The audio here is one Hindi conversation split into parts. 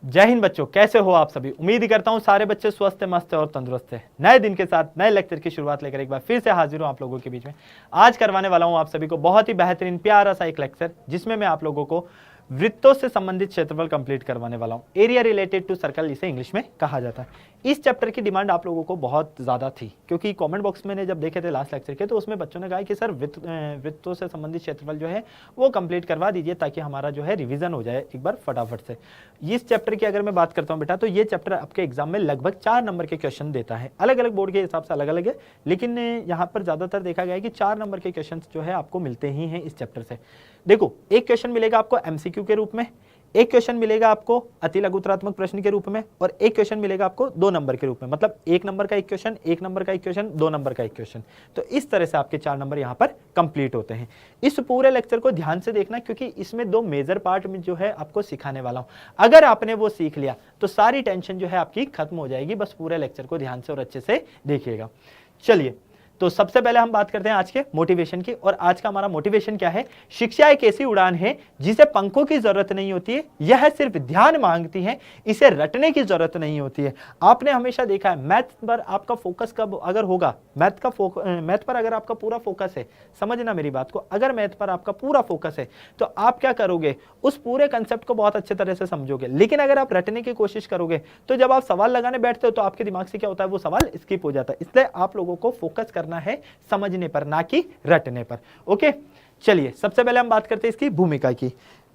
जय हिंद बच्चों, कैसे हो आप सभी। उम्मीद करता हूं सारे बच्चे स्वस्थ मस्त और तंदुरुस्त हैं। नए दिन के साथ नए लेक्चर की शुरुआत लेकर एक बार फिर से हाजिर हूं आप लोगों के बीच में। आज करवाने वाला हूं आप सभी को बहुत ही बेहतरीन प्यारा सा एक लेक्चर, जिसमें मैं आप लोगों को वृत्तों से संबंधित क्षेत्रफल कंप्लीट करवाने वाला हूं। एरिया रिलेटेड टू सर्कल इसे इंग्लिश में कहा जाता है। इस चैप्टर की डिमांड आप लोगों को बहुत ज्यादा थी, क्योंकि कमेंट बॉक्स में जब देखे थे लास्ट लेक्चर के, तो उसमें बच्चों ने कहा कि सर वृत्तों से संबंधित क्षेत्रफल जो है वो कंप्लीट करवा दीजिए, ताकि हमारा जो है रिवीजन हो जाए एक बार फटाफट से। इस चैप्टर की अगर मैं बात करता हूं बेटा, तो ये चैप्टर आपके एग्जाम में लगभग 4 नंबर के क्वेश्चन देता है। अलग अलग बोर्ड के हिसाब से अलग अलग है, लेकिन यहाँ पर ज्यादातर देखा गया है कि 4 नंबर के क्वेश्चन जो है आपको मिलते ही हैं इस चैप्टर से। देखो, एक क्वेश्चन मिलेगा आपको एमसीक्यू के रूप में, एक क्वेश्चन मिलेगा आपको अति लघुतरात्मक प्रश्न के रूप में, और एक क्वेश्चन मिलेगा आपको 2 नंबर के रूप में। मतलब 1 नंबर का एक क्वेश्चन, 1 नंबर का एक क्वेश्चन, 2 नंबर का एक क्वेश्चन। तो इस तरह से आपके 4 नंबर यहाँ पर कंप्लीट होते हैं। इस पूरे लेक्चर को ध्यान से देखना, क्योंकि इसमें 2 मेजर पार्ट में जो है आपको सिखाने वाला हूँ। अगर आपने वो सीख लिया तो सारी टेंशन जो है आपकी खत्म हो जाएगी। बस पूरे लेक्चर को ध्यान से और अच्छे से देखिएगा। चलिए, तो सबसे पहले हम बात करते हैं आज के मोटिवेशन की। और आज का हमारा मोटिवेशन क्या है? शिक्षा एक ऐसी उड़ान है जिसे पंखों की जरूरत नहीं होती है, यह सिर्फ ध्यान मांगती है, इसे रटने की जरूरत नहीं होती है। आपने हमेशा देखा है, मैथ पर आपका फोकस कब अगर होगा, मैथ पर अगर आपका पूरा फोकस है, समझना मेरी बात को, अगर मैथ पर आपका पूरा फोकस है तो आप क्या करोगे, उस पूरे कंसेप्ट को बहुत अच्छे तरह से समझोगे। लेकिन अगर आप रटने की कोशिश करोगे तो जब आप सवाल लगाने बैठते हो तो आपके दिमाग से क्या होता है, वो सवाल स्किप हो जाता है। इसलिए आप लोगों को फोकस करना है समझने पर, ना कि रटने पर। ओके, चलिए सबसे पहले हम बात करते हैं इसकी भूमिका की।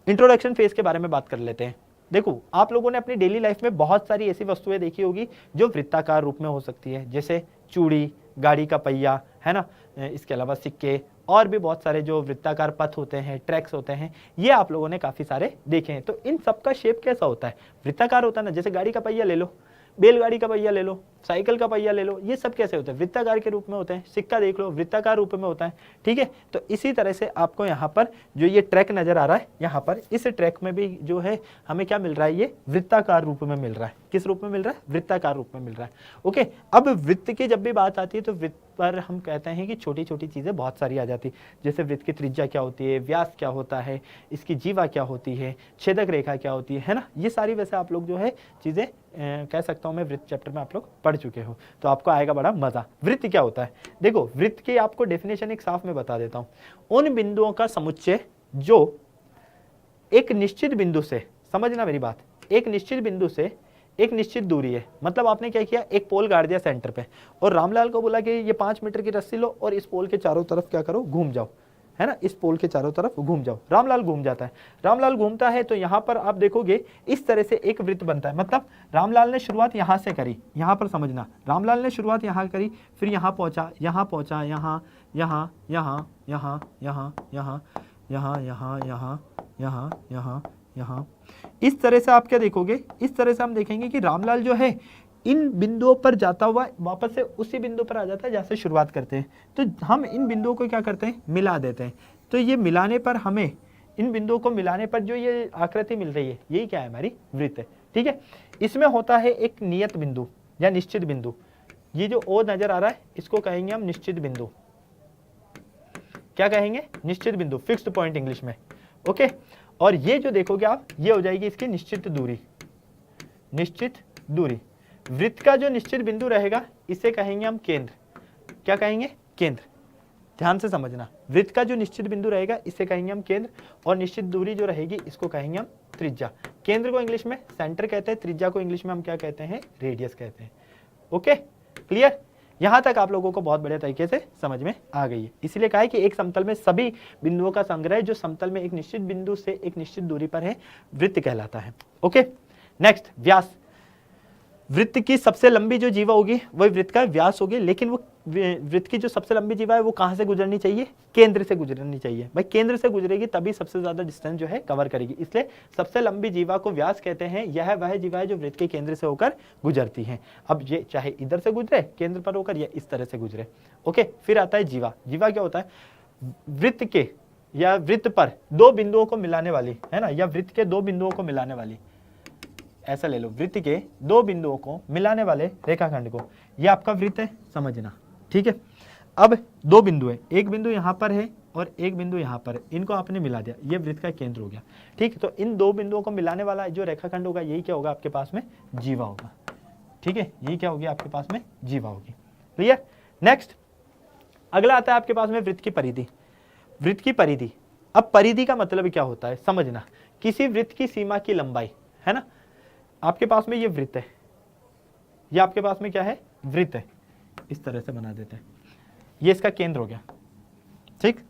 इंट्रोडक्शन फेज के बारे में बात कर लेते हैं। देखो, आप लोगों ने अपनी डेली लाइफ में बहुत सारी ऐसी वस्तुएं देखी होगी जो वृत्ताकार रूप में हो सकती है, जैसे चूड़ी, गाड़ी का पहिया, है ना, इसके अलावा सिक्के, और भी बहुत सारे जो वृत्ताकार पथ होते हैं, ट्रैक्स होते हैं, ये आप लोगों ने काफी सारे देखे हैं। तो इन सबका शेप कैसा होता है? वृत्ताकार होता है ना। जैसे गाड़ी का पहिया ले लो, बैलगाड़ी का पहिया ले लो, साइकिल का पहिया ले लो, ये सब कैसे होते हैं? वृत्ताकार के रूप में होते हैं। सिक्का देख लो, वृत्ताकार रूप में होता है। ठीक है, तो इसी तरह से आपको यहाँ पर जो ये ट्रैक नजर आ रहा है, यहाँ पर इस ट्रैक में भी जो है हमें क्या मिल रहा है, ये वृत्ताकार रूप में मिल रहा है। किस रूप में मिल रहा है? वृत्ताकार रूप में मिल रहा है। ओके, अब वृत्त की जब भी बात आती है तो वृत्त पर हम कहते हैं कि छोटी छोटी चीजें बहुत सारी आ जाती है। जैसे वृत्त की त्रिज्या क्या होती है, व्यास क्या होता है, इसकी जीवा क्या होती है, छेदक रेखा क्या होती है ना, ये सारी वैसे आप लोग जो है चीजें कह सकता हूं मैं वृत्त चैप्टर में आप लोग पढ़ चुके हो, तो आपको आएगा बड़ा मजा। वृत्त क्या होता है? देखो, वृत्त की आपको डेफिनेशन एक साफ में बता देता हूं। उन बिंदुओं का समुच्चय जो एक निश्चित बिंदु से, समझना मेरी बात, एक निश्चित बिंदु से एक निश्चित दूरी है। मतलब आपने क्या किया, एक पोल गाड़ दिया सेंटर पे, और रामलाल को बोला कि ये 5 मीटर की रस्सी लो और इस पोल के चारों तरफ क्या करो, घूम जाओ, है ना, इस पोल के चारों तरफ घूम जाओ। रामलाल घूम जाता है। रामलाल घूमता है तो यहाँ पर आप देखोगे इस तरह से एक वृत्त बनता है। मतलब रामलाल ने शुरुआत यहाँ से करी, यहाँ पर समझना, रामलाल ने शुरुआत यहाँ करी, फिर यहाँ पहुँचा, यहाँ पहुँचा, यहाँ, यहाँ, यहाँ, यहाँ, यहाँ, यहाँ, यहाँ, यहाँ, यहाँ, यहाँ, यहाँ, यहाँ, इस तरह से आप क्या देखोगे, इस तरह से हम देखेंगे कि रामलाल जो है इन बिंदुओं पर जाता हुआ वापस से उसी बिंदु पर आ जाता है जहाँ से शुरुआत करते हैं। तो हम इन बिंदुओं को क्या करते हैं, मिला देते हैं। तो ये मिलाने पर हमें, इन बिंदुओं को मिलाने पर जो ये आकृति मिल रही है, यही क्या है, हमारी वृत्त है। ठीक है, इसमें होता है एक नियत बिंदु या निश्चित बिंदु। ये जो ओ नजर आ रहा है, इसको कहेंगे हम निश्चित बिंदु। क्या कहेंगे? निश्चित बिंदु, फिक्स्ड पॉइंट इंग्लिश में। ओके, और ये जो देखोगे आप, ये हो जाएगी इसकी निश्चित दूरी। निश्चित दूरी, वृत्त का जो निश्चित बिंदु रहेगा इसे कहेंगे हम केंद्र। क्या कहेंगे? केंद्र। ध्यान से समझना, वृत्त का जो निश्चित बिंदु रहेगा इसे कहेंगे हम केंद्र, और निश्चित दूरी जो रहेगी इसको कहेंगे हम त्रिज्या। केंद्र को इंग्लिश में सेंटर कहते हैं, त्रिज्या को इंग्लिश में हम क्या कहते हैं, रेडियस कहते हैं। Okay, clear? यहां तक आप लोगों को बहुत बढ़िया तरीके से समझ में आ गई है। इसलिए कहा है कि एक समतल में सभी बिंदुओं का संग्रह जो समतल में एक निश्चित बिंदु से एक निश्चित दूरी पर है, वृत्त कहलाता है। ओके, नेक्स्ट, व्यास। वृत्त की सबसे लंबी जो जीवा होगी वही वृत्त का व्यास होगी। लेकिन वो वृत्त की जो सबसे लंबी जीवा है वो कहां से गुजरनी चाहिए? केंद्र से गुजरनी चाहिए। भाई केंद्र से गुजरेगी तभी सबसे ज्यादा डिस्टेंस जो है कवर करेगी, इसलिए सबसे लंबी जीवा को व्यास कहते हैं। यह वह जीवा है जो वृत्त के केंद्र से होकर गुजरती है। अब ये चाहे इधर से गुजरे केंद्र पर होकर या इस तरह से गुजरे। ओके, फिर आता है जीवा। जीवा क्या होता है? वृत्त के या वृत्त पर 2 बिंदुओं को मिलाने वाली, है ना, या वृत्त के 2 बिंदुओं को मिलाने वाली, ऐसा ले लो, वृत्त के 2 बिंदुओं को मिलाने वाले रेखाखंड को, यह आपका वृत्त है, समझना। ठीक है, अब 2 बिंदु है, एक बिंदु यहाँ पर है और एक बिंदु यहाँ पर, इनको आपने मिला दिया, ये वृत्त का केंद्र हो गया। ठीक है, तो इन दो बिंदुओं को मिलाने वाला जो रेखाखंड होगा यही क्या होगा आपके पास में, जीवा होगा। ठीक है, यही क्या होगी आपके पास में, जीवा होगी। क्लियर। नेक्स्ट अगला आता है आपके पास में वृत्त की परिधि। वृत्त की परिधि, अब परिधि का मतलब क्या होता है समझना, किसी वृत्त की सीमा की लंबाई, है ना। आपके पास में ये वृत्त है, ये आपके पास में क्या है, वृत्त है, इस तरह से बना देते हैं, ये इसका केंद्र हो गया। ठीक,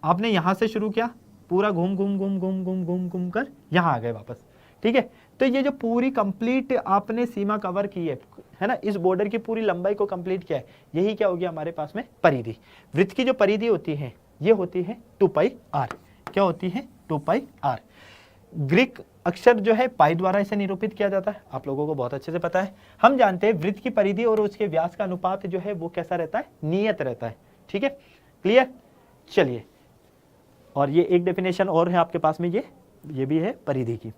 आपने यहां से शुरू किया, पूरा घूम घूम घूम घूम घूम घूम घूम कर यहां आ गए वापस। ठीक है, तो ये जो पूरी कंप्लीट आपने सीमा कवर की है ना, इस बॉर्डर की पूरी लंबाई को कंप्लीट किया है, यही क्या होगी हमारे पास में, परिधि। वृत्त की जो परिधि होती है ये होती है 2πr। क्या होती है, 2πr। ग्रीक अक्षर जो है पाई द्वारा इसे निरूपित किया जाता है, आप लोगों को बहुत अच्छे से पता है। हम जानते हैं वृत्त की परिधि और उसके व्यास का अनुपात जो है वो कैसा रहता है, नियत रहता है। ठीक है, क्लियर। चलिए, और ये एक डेफिनेशन और है आपके पास में, ये भी है परिधि की।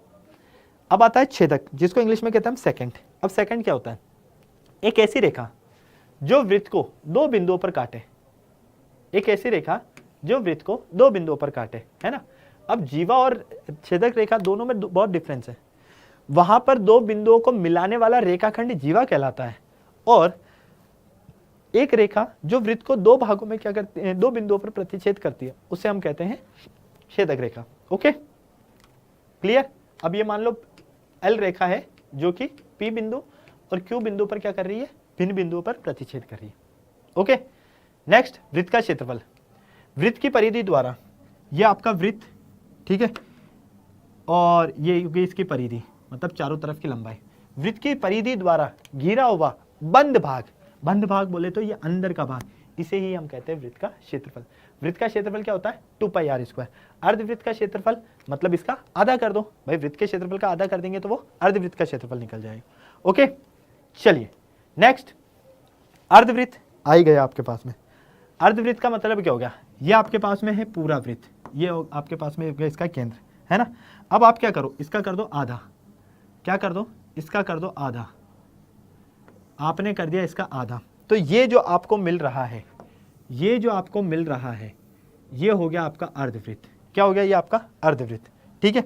अब आता है छेदक, जिसको इंग्लिश में कहते हैं हम सेकंड। अब सेकंड क्या होता है, एक ऐसी रेखा जो वृत्त को दो बिंदुओं पर काटे, एक ऐसी रेखा जो वृत्त को दो बिंदुओं पर काटे, है ना। अब जीवा और छेदक रेखा दोनों में बहुत डिफरेंस है। वहां पर दो बिंदुओं को मिलाने वाला रेखाखंड जीवा कहलाता है, और एक रेखा जो वृत्त को दो भागों में क्या करती है, दो बिंदुओं पर प्रतिच्छेद करती है, उसे हम कहते हैं छेदक रेखा। Okay, clear. अब ये मान लो एल रेखा है जो कि पी बिंदु और क्यू बिंदु पर क्या कर रही है, भिन्न बिंदुओं पर प्रतिच्छेद कर रही है। ओके, नेक्स्ट वृत्त का क्षेत्रफल। वृत्त की परिधि द्वारा, ये आपका वृत्त, ठीक है, और ये होगी इसकी परिधि, मतलब चारों तरफ की लंबाई। वृत्त की परिधि द्वारा घिरा हुआ बंद भाग, बंद भाग बोले तो ये अंदर का भाग, इसे ही हम कहते हैं वृत्त का क्षेत्रफल। वृत्त का क्षेत्रफल क्या होता है, 2πr²। अर्धवृत्त का क्षेत्रफल मतलब इसका आधा कर दो भाई, वृत्त के क्षेत्रफल का आधा कर देंगे तो वो अर्धवृत्त का क्षेत्रफल निकल जाएगा। ओके, चलिए नेक्स्ट, अर्धवृत्त आ ही गया आपके पास में। अर्धवृत्त का मतलब क्या हो गया, ये आपके पास में है पूरा वृत्त, ये आपके पास में इसका केंद्र, है ना। अब आप क्या करो, इसका कर दो आधा, क्या कर दो, इसका कर दो आधा, आपने कर दिया इसका आधा, तो ये जो आपको मिल रहा है, ये जो आपको मिल रहा है, ये हो गया आपका अर्धवृत्त। क्या हो गया, ये आपका अर्धवृत्त। ठीक है,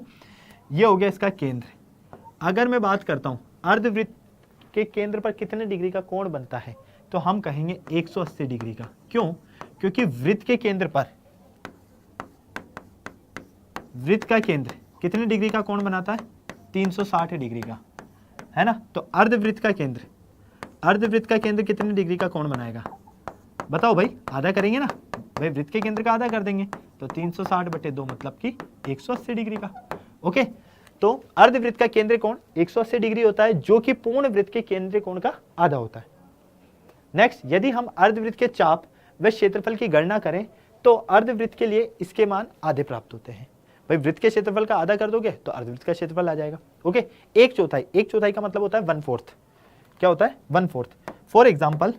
ये हो गया इसका केंद्र। अगर मैं बात करता हूं अर्धवृत्त के केंद्र पर कितने डिग्री का कोण बनता है, तो हम कहेंगे 180 डिग्री का। क्यों, क्योंकि वृत्त के केंद्र पर, वृत्त का केंद्र कितने डिग्री का कोण बनाता है, 360 डिग्री का, है ना। तो अर्धवृत्त का केंद्र, अर्धवृत्त का केंद्र कितने डिग्री का कोण बनाएगा, बताओ भाई, आधा करेंगे ना भाई, वृत्त के केंद्र का आधा कर देंगे, तो 360/2 मतलब कि 180 डिग्री का। ओके, तो अर्धवृत्त का केंद्र कोण 180 डिग्री होता है, जो कि पूर्ण वृत्त के केंद्र कोण का आधा होता है। नेक्स्ट, यदि हम अर्धवृत्त के चाप व क्षेत्रफल की गणना करें तो अर्धवृत्त के लिए इसके मान आधे प्राप्त होते हैं। भाई वृत्त के क्षेत्रफल का आधा कर दोगे तो अर्धवृत्त का क्षेत्रफल आ जाएगा। ओके, एक चौथाई, एक चौथाई का मतलब होता है 1/4। क्या होता है, 1/4। फॉर एग्जाम्पल,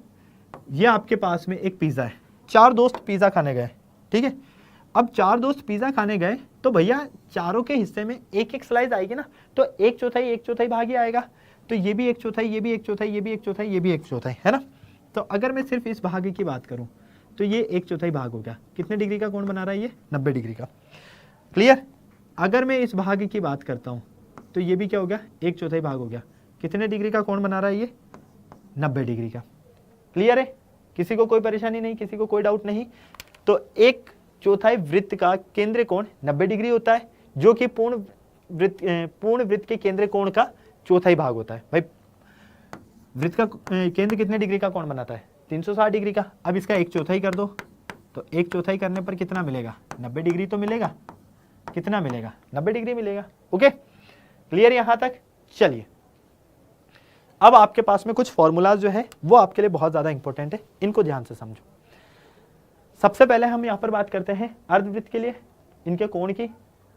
ये आपके पास में एक पिज्जा है, चार दोस्त पिज्जा खाने गए, ठीक है। अब चार दोस्त पिज्जा खाने गए तो भैया चारों के हिस्से में एक एक स्लाइस आएगी ना, तो एक चौथाई भाग ही आएगा, तो ये भी एक चौथाई, ये भी एक चौथाई, ये भी एक चौथाई, ये भी एक चौथाई, है ना। तो अगर मैं सिर्फ इस भाग की बात करूं तो ये एक चौथाई भाग हो गया, कितने डिग्री का कोण बना रहा है ये, 90 डिग्री का। क्लियर। अगर मैं इस भाग की बात करता हूं तो ये भी क्या हो गया, एक चौथाई भाग हो गया, कितने डिग्री का कोण बना रहा है ये, 90 डिग्री का। क्लियर है, किसी को कोई परेशानी नहीं, किसी को कोई डाउट नहीं। तो एक चौथाई वृत्त का केंद्र कोण 90 डिग्री होता है, जो कि पूर्ण वृत्त के केंद्र कोण का चौथाई भाग होता है। भाई वृत्त का केंद्र कितने डिग्री का कोण बनाता है, 360 डिग्री का। अब इसका एक चौथाई कर दो, तो एक चौथाई करने पर कितना मिलेगा, 90 डिग्री तो मिलेगा, कितना मिलेगा, 90 डिग्री मिलेगा। ओके, क्लियर यहां तक। चलिए, अब आपके पास में कुछ फॉर्मूलाज जो है वो आपके लिए बहुत ज्यादा इंपॉर्टेंट है, इनको ध्यान से समझो। सबसे पहले हम यहां पर बात करते हैं अर्धवृत्त के लिए इनके कोण की,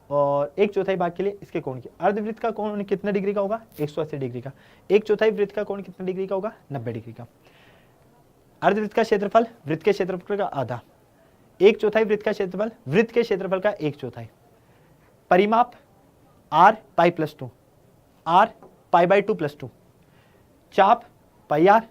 और एक चौथाई भाग के लिए इसके कोण की। अर्धवृत्त का कोण कितने डिग्री का होगा, 180 डिग्री का। एक चौथाई वृत्त का कोण कितने डिग्री का होगा, 90 डिग्री का। अर्धवृत्त का क्षेत्रफल वृत्त के क्षेत्रफल का आधा, एक चौथाई वृत्त का क्षेत्रफल वृत्त के क्षेत्रफल का एक चौथाई। परिमाप r π+2, r π/2+2, चाप πr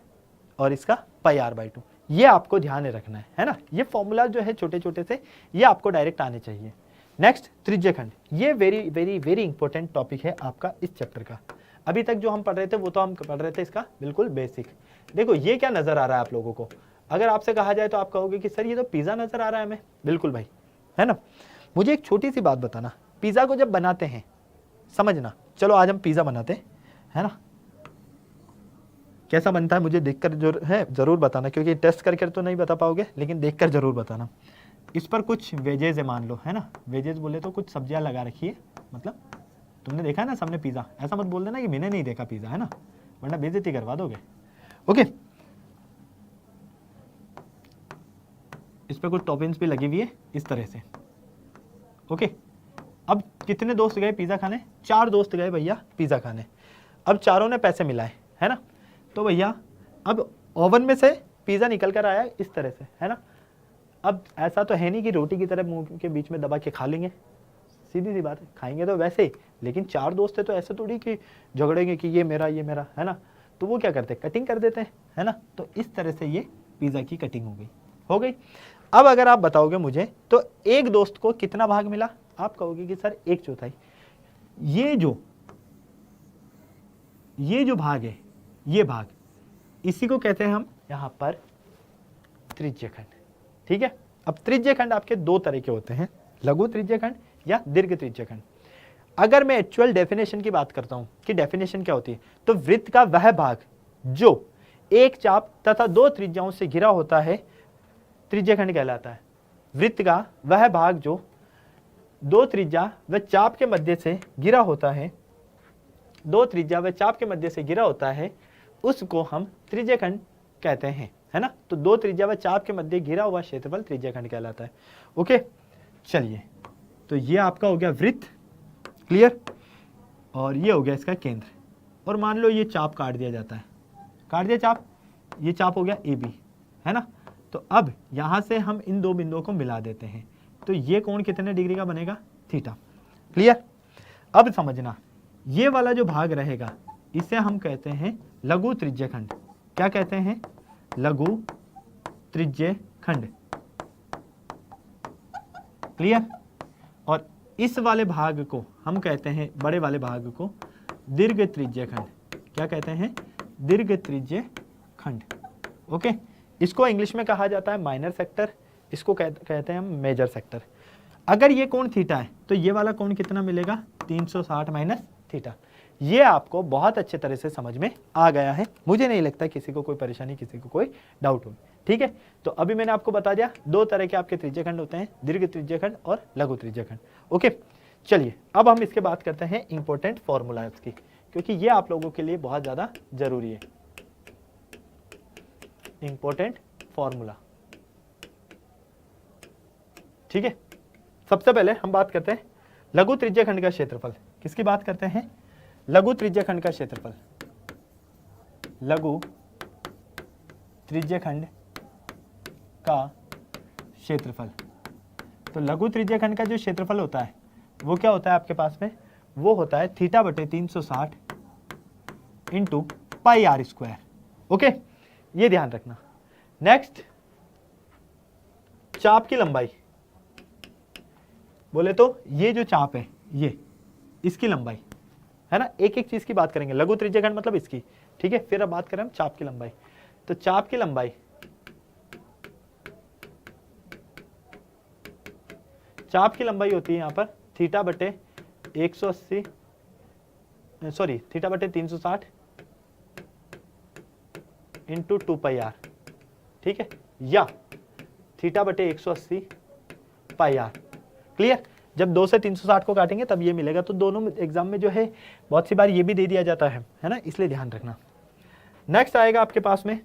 और इसका πr/2। ये आपको ध्यान में रखना है ना। ये फॉर्मूला जो है छोटे छोटे से ये आपको डायरेक्ट आने चाहिए। नेक्स्ट त्रिज्यखंड, ये very very very important topic है आपका इस चैप्टर का। अभी तक जो हम पढ़ रहे थे वो तो हम पढ़ रहे थे इसका बिल्कुल बेसिक। देखो ये क्या नजर आ रहा है आप लोगों को, अगर आपसे कहा जाए तो आप कहोगे कि सर ये तो पिज्जा नजर आ रहा है हमें। बिल्कुल भाई, है ना। मुझे एक छोटी सी बात बताना, पिज्जा को जब बनाते हैं समझना, चलो आज हम पिज्जा बनाते हैं, है ना। कैसा बनता है मुझे देखकर जो है जरूर बताना, क्योंकि टेस्ट करके तो नहीं बता पाओगे, लेकिन देखकर जरूर बताना। इस पर कुछ वेजेज है मान लो, है ना। वेजेज बोले तो कुछ सब्जियां लगा रखी है, मतलब तुमने देखा है ना सामने पिज्जा, ऐसा मत बोल देना कि मैंने नहीं देखा पिज्जा, है ना, वरना बेइज्जती करवा दोगे। ओके, इस पर कुछ टॉपिंग्स भी लगी हुई है इस तरह से। ओके, अब कितने दोस्त गए पिज्जा खाने? 4 दोस्त गए भैया पिज्जा खाने। अब चारों ने पैसे मिलाए, है ना। तो भैया अब ओवन में से पिज्जा निकल कर आया इस तरह से, है ना। अब ऐसा तो है नहीं कि रोटी की तरह मुंह के बीच में दबा के खा लेंगे, सीधी सी बात है, खाएंगे तो वैसे ही। लेकिन 4 दोस्त है तो ऐसे थोड़ी कि झगड़ेंगे कि ये मेरा, है ना। तो वो क्या करते हैं, कटिंग कर देते हैं, है ना। तो इस तरह से ये पिज्जा की कटिंग हो गई। अब अगर आप बताओगे मुझे तो एक दोस्त को कितना भाग मिला, आप कहोगे कि सर 1/4। ये जो भाग है, ये भाग, इसी को कहते हैं हम यहां पर त्रिज्यखंड। ठीक है। अब त्रिज्यखंड आपके 2 तरह के होते हैं, लघु त्रिज्यखंड या दीर्घ त्रिज्यखंड। अगर मैं एक्चुअल डेफिनेशन की बात करता हूं कि डेफिनेशन क्या होती है, तो वृत्त का वह भाग जो एक चाप तथा 2 त्रिज्याओं से घिरा होता है त्रिज्यखंड कहलाता है। वृत्त का वह भाग जो 2 त्रिज्या व चाप के मध्य से घिरा होता है, 2 त्रिज्या व चाप के मध्य से घिरा होता है, उसको हम त्रिज्यखंड कहते हैं, है ना। तो 2 त्रिज्या व चाप के मध्य घिरा हुआ क्षेत्रफल त्रिज्यखंड कहलाता है। ओके, चलिए, तो ये आपका हो गया वृत्त, क्लियर। और ये हो गया इसका केंद्र। और मान लो ये चाप काट दिया जाता है, काट दिया चाप, ये चाप हो गया AB, है ना। तो अब यहां से हम इन 2 बिंदुओं को मिला देते हैं, तो ये कोण कितने डिग्री का बनेगा, थीटा, क्लियर। अब समझना, ये वाला जो भाग रहेगा इसे हम कहते हैं लघु त्रिज्यखंड। क्या कहते हैं, लघु त्रिज्यखंड, क्लियर। और इस वाले भाग को हम कहते हैं, बड़े वाले भाग को दीर्घ त्रिज्यखंड। क्या कहते हैं, दीर्घ त्रिज्यखंड। ओके, इसको इंग्लिश में कहा जाता है माइनर सेक्टर, इसको कहते हैं हम मेजर सेक्टर। अगर ये कोण थीटा है तो ये वाला कोण कितना मिलेगा, 360 माइनस थीटा। ये आपको बहुत अच्छे तरह से समझ में आ गया है, मुझे नहीं लगता किसी को कोई परेशानी, किसी को कोई डाउट हो। ठीक है, तो अभी मैंने आपको बता दिया 2 तरह के आपके त्रिज्यखंड होते हैं, दीर्घ त्रिज्यखंड और लघु त्रिज्यखंड। ओके, चलिए अब हम इसके बात करते हैं इंपॉर्टेंट फॉर्मूलाज की, क्योंकि ये आप लोगों के लिए बहुत ज्यादा जरूरी है। इंपॉर्टेंट फॉर्मूला, ठीक है। सबसे पहले हम बात करते हैं लघु त्रिज्यखंड का क्षेत्रफल। किसकी बात करते हैं, लघु त्रिज्यखंड का क्षेत्रफल। लघु त्रिज्यखंड का क्षेत्रफल, तो लघु त्रिज्यखंड का जो क्षेत्रफल होता है वो क्या होता है आपके पास में, वो होता है थीटा बटे 360 into pi r square. Okay, ये ध्यान रखना। नेक्स्ट, चाप की लंबाई, बोले तो ये जो चाप है ये, इसकी लंबाई, है ना। एक एक चीज की बात करेंगे, लघु त्रिज्यखंड मतलब इसकी, ठीक है। फिर अब बात करें हम चाप की लंबाई, तो चाप की लंबाई, चाप की लंबाई होती है यहां पर थीटा बटे 180, सॉरी थीटा बटे 360 इंटू 2 पाई आर, ठीक है, या थीटा बटे 180 पाई आर, क्लियर। जब 2 से 360 को काटेंगे तब ये मिलेगा। तो दोनों एग्जाम में जो है बहुत सी बार ये भी दे दिया जाता है ना, इसलिए ध्यान रखना। नेक्स्ट आएगा आपके पास में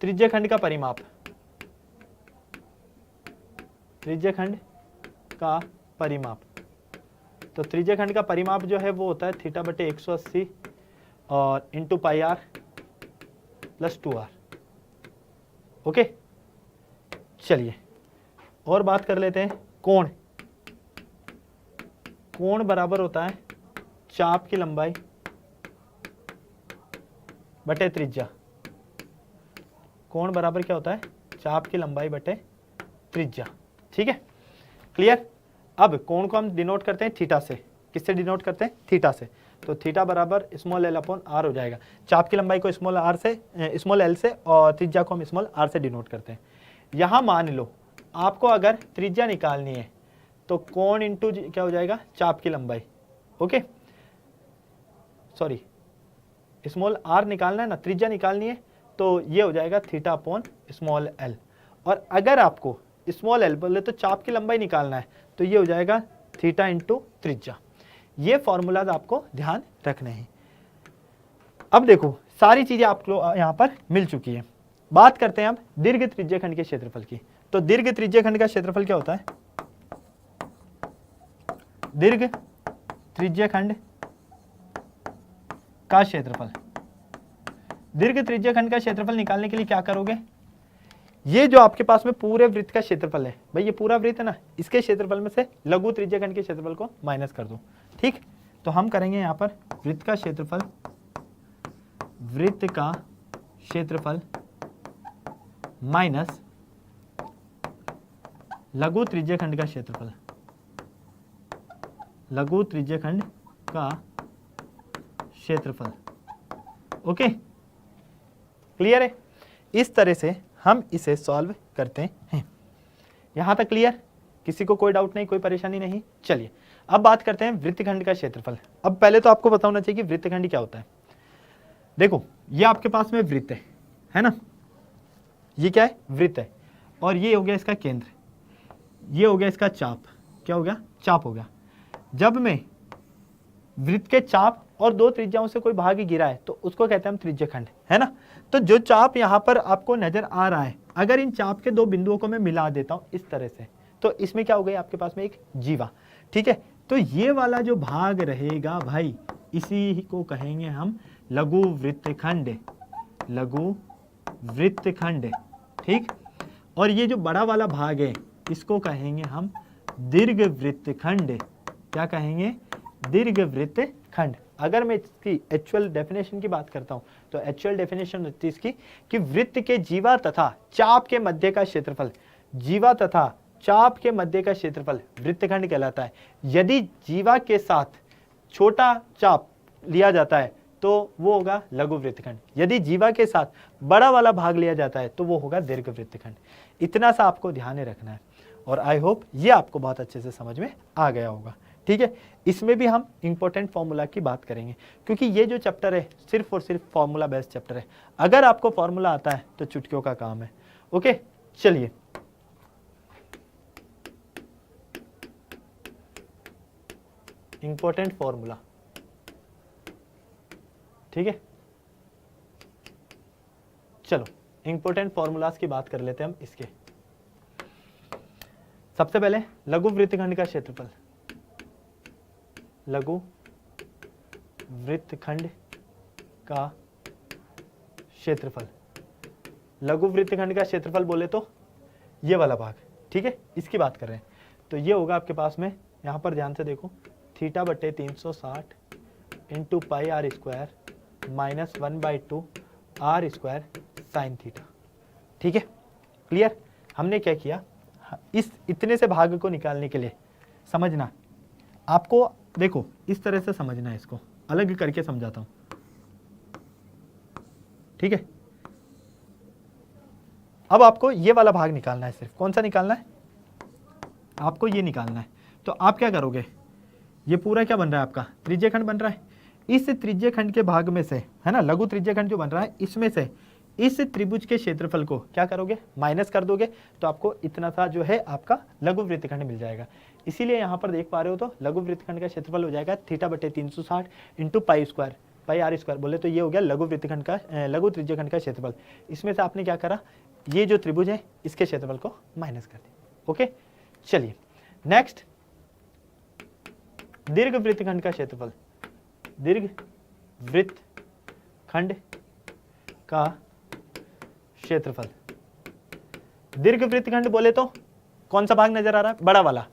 त्रिज्यखंड का परिमाप। त्रिज्यखंड का परिमाप, तो त्रिज्यखंड का परिमाप जो है वो होता है थीटा बटे 180 और into pi r plus 2 r. Okay, चलिए और बात कर लेते हैं कोण। कोण बराबर होता है चाप की लंबाई बटे त्रिज्या। कोण बराबर क्या होता है, चाप की लंबाई बटे त्रिज्या। ठीक है, क्लियर। अब कोण को हम डिनोट करते हैं थीटा से। किससे डिनोट करते हैं, थीटा से। तो थीटा बराबर स्मॉल एल अपॉन आर हो जाएगा। चाप की लंबाई को स्मॉल एल से और त्रिज्या को हम स्मॉल आर से डिनोट करते हैं। यहां मान लो आपको अगर त्रिज्या निकालनी है तो कोण इंटू क्या हो जाएगा, चाप की लंबाई। ओके, सॉरी, स्मॉल आर निकालना है ना, त्रिज्या निकालनी है, तो ये हो जाएगा थीटा अपॉन स्मॉल एल। और अगर आपको स्मॉल एल बोले तो चाप की लंबाई निकालना है, तो ये हो जाएगा थीटा इंटू त्रिज्या। ये फॉर्मूलाज आपको ध्यान रखने हैं। अब देखो सारी चीजें आपको यहां पर मिल चुकी है। बात करते हैं अब दीर्घ त्रिज्यखंड के क्षेत्रफल की। तो दीर्घ त्रिज्यखंड का क्षेत्रफल क्या होता है, दीर्घ त्रिज्यखंड का क्षेत्रफल। दीर्घ त्रिज्यखंड का क्षेत्रफल निकालने के लिए क्या करोगे, ये जो आपके पास में पूरे वृत्त का क्षेत्रफल है, भाई ये पूरा वृत्त है ना, इसके क्षेत्रफल में से लघु त्रिज्यखंड के क्षेत्रफल को माइनस कर दो। ठीक, तो हम करेंगे यहां पर वृत्त का क्षेत्रफल, वृत्त का क्षेत्रफल माइनस लघु त्रिज्यखंड का क्षेत्रफल, लघु त्रिज्यखंड का क्षेत्रफल। ओके, क्लियर है। इस तरह से हम इसे सॉल्व करते हैं। यहां तक क्लियर, किसी को कोई डाउट नहीं, कोई परेशानी नहीं। चलिए अब बात करते हैं वृत्तखंड का क्षेत्रफल। अब पहले तो आपको पता होना चाहिए कि वृत्तखंड क्या होता है। देखो ये आपके पास में वृत्त है ना, ये क्या है, वृत्त है, और ये हो गया इसका केंद्र, ये हो गया इसका चाप। क्या हो गया, चाप हो गया। जब मैं वृत्त के चाप और दो त्रिज्याओं से कोई भाग गिरा है तो उसको कहते हैं हम त्रिज्यखंड, है ना। तो जो चाप यहां पर आपको नजर आ रहा है, अगर इन चाप के दो बिंदुओं को मैं मिला देता हूं इस तरह से, तो इसमें क्या हो गई आपके पास में एक जीवा। ठीक है, तो ये वाला जो भाग रहेगा भाई, इसी को कहेंगे हम लघु वृत्तखंड, लघु वृत्तखंड। ठीक, और ये जो बड़ा वाला भाग है इसको कहेंगे हम दीर्घ वृत्तखंड। क्या कहेंगे, दीर्घ वृत्तखंड। अगर मैं इसकी एक्चुअल डेफिनेशन की बात करता हूं तो एक्चुअल डेफिनेशन होती है इसकी कि वृत्त के जीवा तथा चाप के मध्य का क्षेत्रफल, जीवा तथा चाप के मध्य का क्षेत्रफल वृत्तखंड कहलाता है। यदि जीवा के साथ छोटा चाप लिया जाता है तो वो होगा लघु वृत्तखंड, यदि जीवा के साथ बड़ा वाला भाग लिया जाता है तो वो होगा दीर्घ वृत्तखंड। इतना सा आपको ध्यान में रखना है, और आई होप ये आपको बहुत अच्छे से समझ में आ गया होगा। ठीक है, इसमें भी हम इंपॉर्टेंट फॉर्मूला की बात करेंगे, क्योंकि ये जो चैप्टर है सिर्फ और सिर्फ फॉर्मूला बेस्ड चैप्टर है। अगर आपको फॉर्मूला आता है तो चुटकियों का काम है। ओके, चलिए इंपॉर्टेंट फॉर्मूला। ठीक है, चलो इंपॉर्टेंट फॉर्मूलाज की बात कर लेते हैं हम इसके। सबसे पहले लघु वृत्तखंड का क्षेत्रफल, लघु वृत्तखंड का क्षेत्रफल। लघु वृत्तखंड का क्षेत्रफल बोले तो ये वाला भाग, ठीक है, इसकी बात कर रहे हैं। तो ये होगा आपके पास में, यहां पर ध्यान से देखो, थीटा बटे 360 into pi r square minus 1/2 r square sine theta. ठीक है, क्लियर। हमने क्या किया, इस इतने से भाग को निकालने के लिए समझना, आपको देखो इस तरह से समझना है, इसको अलग करके समझाता हूं। ठीक है, अब आपको ये वाला भाग निकालना है। सिर्फ कौन सा निकालना है, आपको ये निकालना है। तो आप क्या करोगे, ये पूरा क्या बन रहा है आपका, त्रिज्यखंड बन रहा है। इस त्रिज्यखंड के भाग में से, है ना, लघु त्रिज्यखंड जो बन रहा है, इसमें से इस त्रिभुज के क्षेत्रफल को क्या करोगे, माइनस कर दोगे, तो आपको इतना सा जो है आपका लघु वृत्तखंड मिल जाएगा। इसीलिए यहाँ पर देख पा रहे हो, तो लघु वृत्तखंड का क्षेत्रफल हो जाएगा थीटा बटे 360 into pi square, pi r square बोले तो ये हो गया लघु वृत्तखंड का, लघु त्रिज्यखंड का क्षेत्रफल। इसमें से आपने क्या करा, ये जो त्रिभुज है इसके क्षेत्रफल को माइनस कर दिया। ओके, चलिए नेक्स्ट, दीर्घ वृत्तखंड का क्षेत्रफल, दीर्घ वृत्तखंड का क्षेत्रफल। दीर्घ वृत्तखंड बोले तो कौन सा भाग नजर आ रहा है, बड़ा वाला।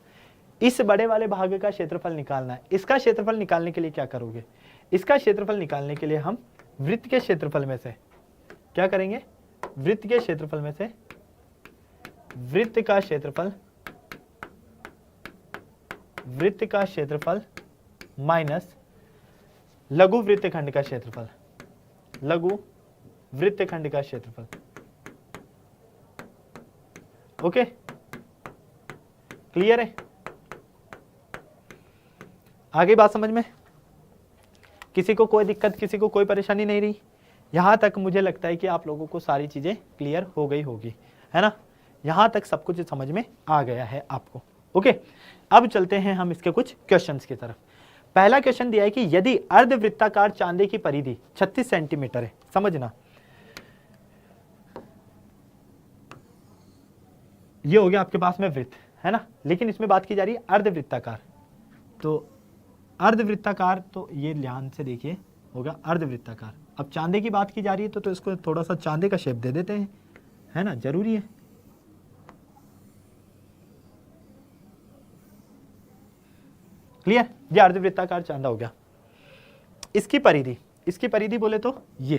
इस बड़े वाले भाग का क्षेत्रफल निकालना है। इसका क्षेत्रफल निकालने के लिए क्या करोगे, इसका क्षेत्रफल निकालने के लिए हम वृत्त के क्षेत्रफल में से क्या करेंगे, वृत्त के क्षेत्रफल में से वृत्त का क्षेत्रफल माइनस लघु वृत्तखंड का क्षेत्रफल, लघु वृत्तखंड का क्षेत्रफल। ओके, क्लियर है? आगे बात समझ में? किसी को कोई दिक्कत, किसी को कोई परेशानी नहीं रही? यहां तक मुझे लगता है कि आप लोगों को सारी चीजें क्लियर हो गई होगी, है ना? यहां तक सब कुछ समझ में आ गया है आपको। ओके, अब चलते हैं हम इसके कुछ क्वेश्चंस की तरफ। पहला क्वेश्चन दिया है कि यदि अर्धवृत्ताकार चांदी की परिधि 36 सेंटीमीटर है, समझना ये हो गया आपके पास में वृत्त, है ना? लेकिन इसमें बात की जा रही है अर्धवृत्ताकार। तो अर्धवृत्ताकार, तो ये ध्यान से देखिए, होगा अर्धवृत्ताकार। अब चांदे की बात की जा रही है तो इसको थोड़ा सा चांदे का शेप दे देते हैं, है ना? जरूरी है। क्लियर? ये अर्धवृत्ताकार चांदा हो गया। इसकी परिधि बोले तो ये,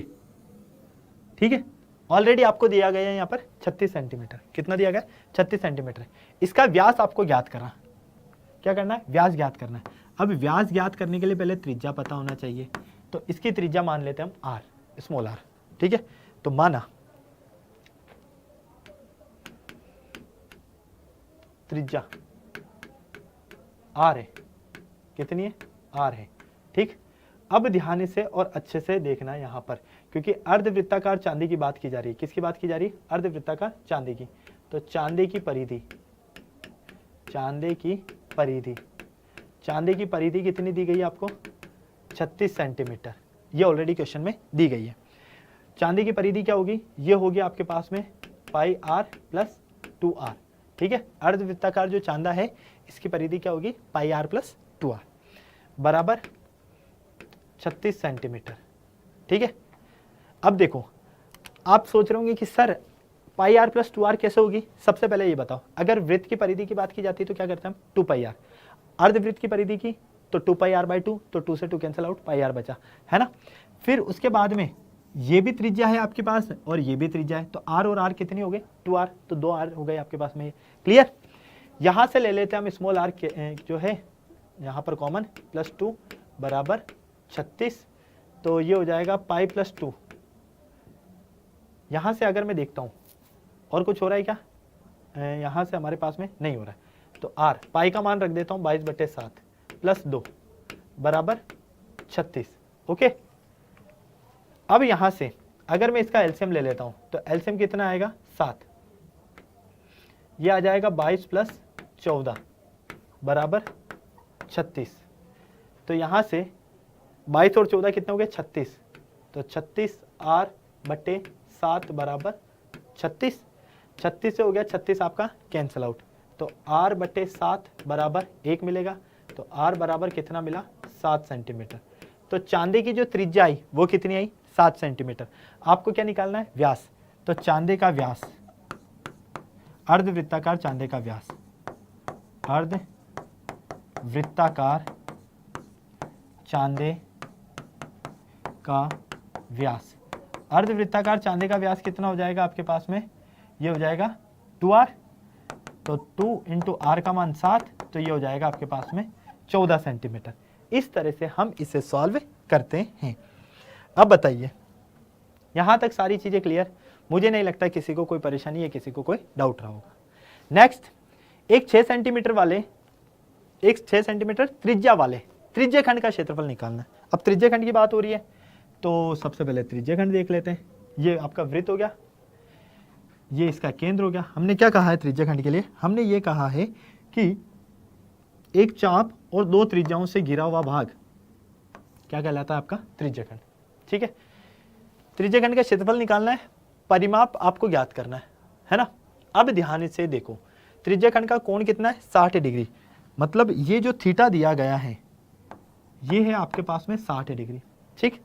ठीक है? ऑलरेडी आपको दिया गया है यहाँ पर 36 सेंटीमीटर। कितना दिया गया? 36 सेंटीमीटर। इसका व्यास आपको ज्ञात करना, क्या करना है? व्यास ज्ञात करना है। अब व्यास ज्ञात करने के लिए पहले त्रिज्या पता होना चाहिए, तो इसकी त्रिज्या मान लेते हैं हम r, स्मॉल r, ठीक है? तो माना त्रिज्या r है, कितनी है? r है, ठीक? अब ध्यान से और अच्छे से देखना यहाँ पर, क्योंकि अर्धवृत्ताकार चांदी की बात की जा रही है। किसकी बात की जा रही है? अर्धवृत्ताकार चांदी की। तो चांदी की परिधि कितनी दी गई है आपको? 36 सेंटीमीटर। ये ऑलरेडी क्वेश्चन में दी गई है। चांदी की परिधि क्या होगी? ये होगी आपके पास में पाई r प्लस 2r, ठीक है? अर्धवृत्ताकार जो चांदा है इसकी परिधि क्या होगी? पाई r प्लस 2r बराबर 36 सेंटीमीटर, ठीक है? अब देखो, आप सोच रहे होंगे कि सर पाई r प्लस 2r कैसे होगी? सबसे पहले ये बताओ, अगर वृत्त की परिधि की बात की जाती है तो क्या करते हैं हम? 2 पाई r। अर्धवृत्त की परिधि की तो 2 पाई r बाई 2, तो 2 से 2 कैंसिल आउट, पाई r बचा, है ना? फिर उसके बाद में ये भी त्रिज्या है आपके पास और ये भी त्रिज्या है, तो r और r कितनी हो गई? 2r, तो 2r हो गए आपके पास में। क्लियर? यहां से ले लेते हैं हम स्मॉल r जो है यहाँ पर कॉमन, प्लस 2 बराबर 36, तो ये हो जाएगा पाई प्लस 2। यहां से अगर मैं देखता हूं और कुछ हो रहा है क्या? यहां से हमारे पास में नहीं हो रहा है, तो r पाई का मान रख देता हूं 22/7 प्लस 2 बराबर 36। ओके, अब यहां से अगर मैं इसका एलसीएम ले लेता हूं तो एलसीएम कितना आएगा? 7। ये आ जाएगा 22 प्लस 14 बराबर 36। तो यहां से 22 और 14 कितने हो गए? 36। तो 36r/7 बराबर 36। 36 से हो गया 36 आपका कैंसिल आउट, तो r/7 बराबर 1 मिलेगा। तो r बराबर कितना मिला? 7 सेंटीमीटर। तो चांदी की जो त्रिज्या आई वो कितनी आई? 7 सेंटीमीटर। आपको क्या निकालना है? व्यास। तो चांदे का व्यास, अर्धवृत्ताकार चांदे का व्यास, अर्धवृत्ताकार चांदे का व्यास, अर्धवृत्ताकार चांदे का व्यास कितना हो जाएगा आपके पास में? ये हो जाएगा 2r, तो 2 इंटू r का मान 7, तो ये हो जाएगा आपके पास में 14 सेंटीमीटर। इस तरह से हम इसे सॉल्व करते हैं। अब बताइए, यहां तक सारी चीजें क्लियर? मुझे नहीं लगता किसी को कोई परेशानी या किसी को कोई डाउट रहा होगा। नेक्स्ट, एक 6 सेंटीमीटर त्रिज्या वाले त्रिज्याखंड का क्षेत्रफल निकालना है। अब त्रिज्याखंड की बात हो रही है तो सबसे पहले त्रिज्याखंड देख लेते हैं। ये आपका वृत्त हो गया, ये इसका केंद्र हो गया। हमने क्या कहा है त्रिज्याखंड के लिए? हमने ये कहा है कि एक चाप और 2 त्रिज्याओं से घिरा हुआ भाग क्या कहलाता है? आपका त्रिज्याखंड, ठीक है? त्रिज्याखंड का क्षेत्रफल निकालना है, परिमाप आपको ज्ञात करना है ना? अब ध्यान से देखो, त्रिज्याखंड का कोण कितना है? 60 डिग्री। मतलब ये जो थीटा दिया गया है ये है आपके पास में 60 डिग्री, ठीक?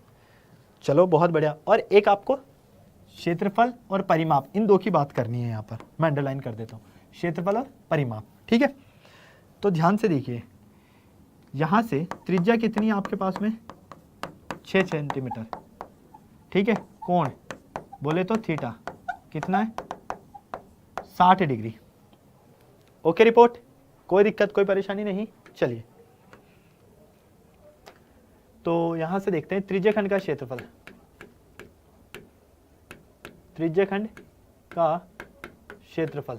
चलो बहुत बढ़िया। और एक आपको क्षेत्रफल और परिमाप, इन दो की बात करनी है। यहाँ पर मैं अंडरलाइन कर देता हूँ, क्षेत्रफल और परिमाप, ठीक है? तो ध्यान से देखिए, यहाँ से त्रिज्या कितनी है आपके पास में? 6 सेंटीमीटर, ठीक है? कोण बोले तो थीटा, कितना है 60 डिग्री। ओके रिपोर्ट, कोई दिक्कत कोई परेशानी नहीं। चलिए तो यहां से देखते हैं त्रिज्यखंड का क्षेत्रफल। त्रिज्यखंड का क्षेत्रफल,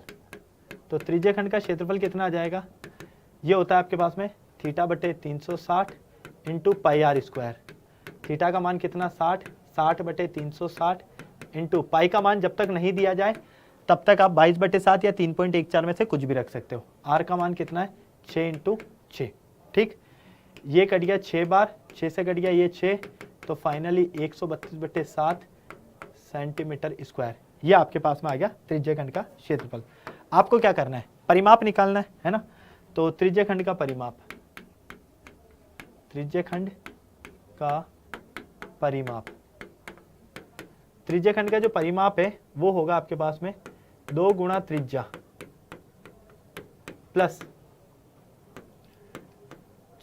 तो त्रिज्यखंड का क्षेत्रफल कितना आ जाएगा, ये होता है आपके पास में थीटा बटे 360 into pi r square. Theta का मान कितना 60, 60 बटे 360 इंटू पाई का मान जब तक नहीं दिया जाए तब तक आप 22/7 या 3.14 में से कुछ भी रख सकते हो। आर का मान कितना है 6 इंटू 6। ठीक, ये कट गया 6 बार, 6 से कट गया ये 6, तो फाइनली 132/7 सेंटीमीटर स्क्वायर। ये आपके पास में आ गया त्रिज्यखंड का क्षेत्रफल। आपको क्या करना है, परिमाप निकालना है ना। तो त्रिज्यखंड का परिमाप, त्रिज्यखंड का परिमाप, त्रिज्यखंड का जो परिमाप है वो होगा आपके पास में 2 गुणा त्रिज्या प्लस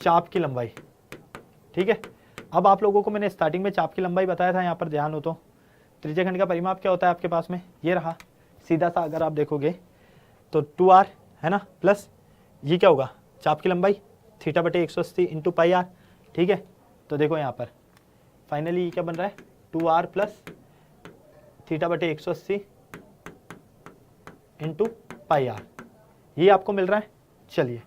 चाप की लंबाई। ठीक है, अब आप लोगों को मैंने स्टार्टिंग में चाप की लंबाई बताया था, यहां पर ध्यान हो तो त्रिज्यखंड का परिमाप क्या होता है आपके पास में, ये रहा सीधा सा। अगर आप देखोगे तो 2r है ना, प्लस ये क्या होगा चाप की लंबाई थीटा बटे 180 इंटू पाई आर। ठीक है, तो देखो यहाँ पर फाइनली ये क्या बन रहा है 2r प्लस थीटा बटे 180 इंटू पाई आर, ये आपको मिल रहा है। चलिए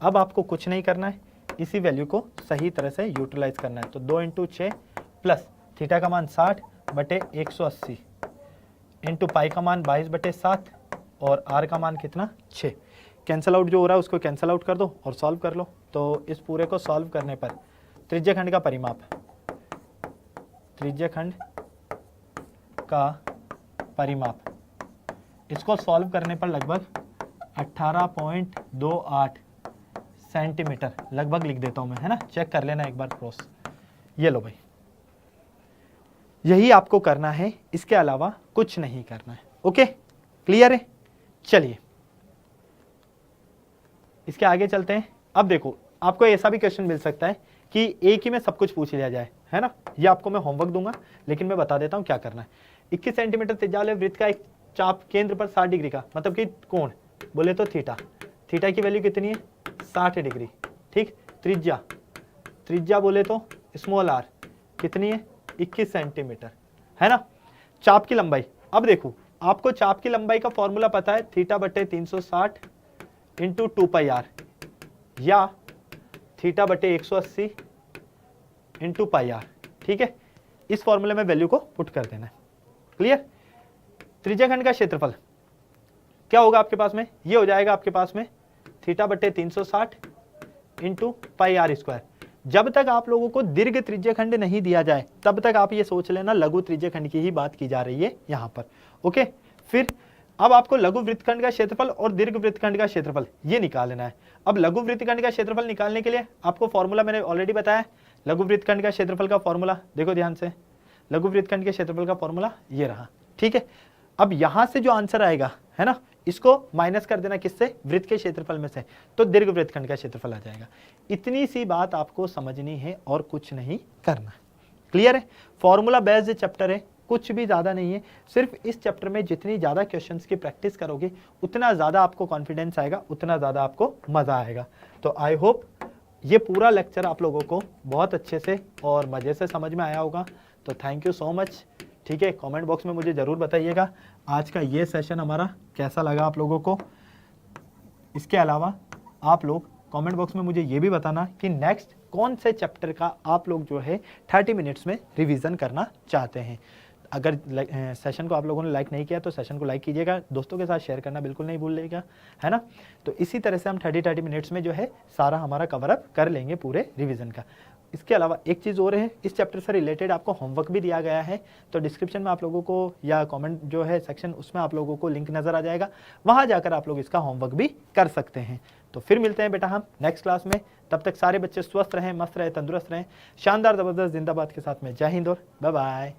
अब आपको कुछ नहीं करना है, इसी वैल्यू को सही तरह से यूटिलाइज करना है। तो 2 इंटू 6 प्लस थीटा का मान 60 बटे 180 इंटू पाई का मान 22/7 और आर का मान कितना 6। कैंसल आउट जो हो रहा है उसको कैंसल आउट कर दो और सॉल्व कर लो। तो इस पूरे को सॉल्व करने पर त्रिज्यखंड का परिमाप, त्रिज्यखंड का परिमाप, इसको सॉल्व करने पर लगभग 18.28 सेंटीमीटर लगभग लिख देता हूं मैं, है ना। चेक कर लेना एक बार क्रॉस। ये लो भाई, यही आपको करना है, इसके अलावा कुछ नहीं करना है। ओके, क्लियर है। चलिए इसके आगे चलते हैं। अब देखो आपको ऐसा भी क्वेश्चन मिल सकता है कि एक ही में सब कुछ पूछ लिया जाए, है ना। ये आपको मैं होमवर्क दूंगा, लेकिन मैं बता देता हूं क्या करना है। 21 सेंटीमीटर त्रिज्या वाले वृत्त का एक चाप केंद्र पर 60 डिग्री का, मतलब कि कोण बोले तो थीटा, थीटा की वैल्यू कितनी है 60 डिग्री। ठीक, त्रिज्या, त्रिज्या बोले तो स्मॉल आर कितनी है 21 सेंटीमीटर, है ना। चाप की लंबाई, अब देखो आपको चाप की लंबाई का फॉर्मूला पता है थीटा बटे 360 इंटू 2 पाई आर या थीटा बटे 180 इंटू पाई आर। ठीक है, इस फॉर्मूले में वैल्यू को पुट कर देना है। क्लियर। त्रिज्यखंड का क्षेत्रफल क्या होगा आपके पास में, ये हो जाएगा आपके पास में थीटा बटे 360 इंटू पाई आर स्क्वायर। जब तक आप लोगों को दीर्घ त्रिज्यखंड नहीं दिया जाए तब तक आप ये सोच लेना लघु त्रिज्यखंड की ही बात की जा रही है यहां पर। ओके, फिर अब आपको लघु वृत्तखंड का क्षेत्रफल और दीर्घ वृत्तखंड का क्षेत्रफल ये निकालना है। अब लघु वृत्तखंड का क्षेत्रफल निकालने के लिए आपको फॉर्मूला मैंने ऑलरेडी बताया। लघु वृत्तखंड का क्षेत्रफल का फॉर्मूला देखो ध्यान से, लघु वृत्तखंड के क्षेत्रफल का फॉर्मूला ये रहा। ठीक है, अब यहां से जो आंसर आएगा, है ना, इसको माइनस कर देना किससे, वृत्त के क्षेत्रफल में से, तो दीर्घ वृत्तखंड का क्षेत्रफल आ जाएगा। इतनी सी बात आपको समझनी है और कुछ नहीं करना। क्लियर है। फॉर्मूला बेस्ड चैप्टर है, कुछ भी ज्यादा नहीं है। सिर्फ इस चैप्टर में जितनी ज्यादा क्वेश्चंस की प्रैक्टिस करोगे उतना ज्यादा आपको कॉन्फिडेंस आएगा, उतना ज्यादा आपको मजा आएगा। तो आई होप ये पूरा लेक्चर आप लोगों को बहुत अच्छे से और मजे से समझ में आया होगा। तो थैंक यू सो मच। ठीक है, कमेंट बॉक्स में मुझे ज़रूर बताइएगा आज का ये सेशन हमारा कैसा लगा आप लोगों को। इसके अलावा आप लोग कमेंट बॉक्स में मुझे ये भी बताना कि नेक्स्ट कौन से चैप्टर का आप लोग जो है 30 मिनट्स में रिवीजन करना चाहते हैं। अगर सेशन को आप लोगों ने लाइक नहीं किया तो सेशन को लाइक कीजिएगा, दोस्तों के साथ शेयर करना बिल्कुल नहीं भूलिएगा, है ना। तो इसी तरह से हम 30 मिनट्स में जो है सारा हमारा कवर अप कर लेंगे पूरे रिवीजन का। इसके अलावा एक चीज़ और है, इस चैप्टर से रिलेटेड आपको होमवर्क भी दिया गया है। तो डिस्क्रिप्शन में आप लोगों को या कमेंट जो है सेक्शन उसमें आप लोगों को लिंक नज़र आ जाएगा, वहाँ जाकर आप लोग इसका होमवर्क भी कर सकते हैं। तो फिर मिलते हैं बेटा हम नेक्स्ट क्लास में। तब तक सारे बच्चे स्वस्थ रहें, मस्त रहें, तंदुरुस्त रहें, शानदार ज़बरदस्त जिंदाबाद के साथ में। जय हिंद और बाय बाय।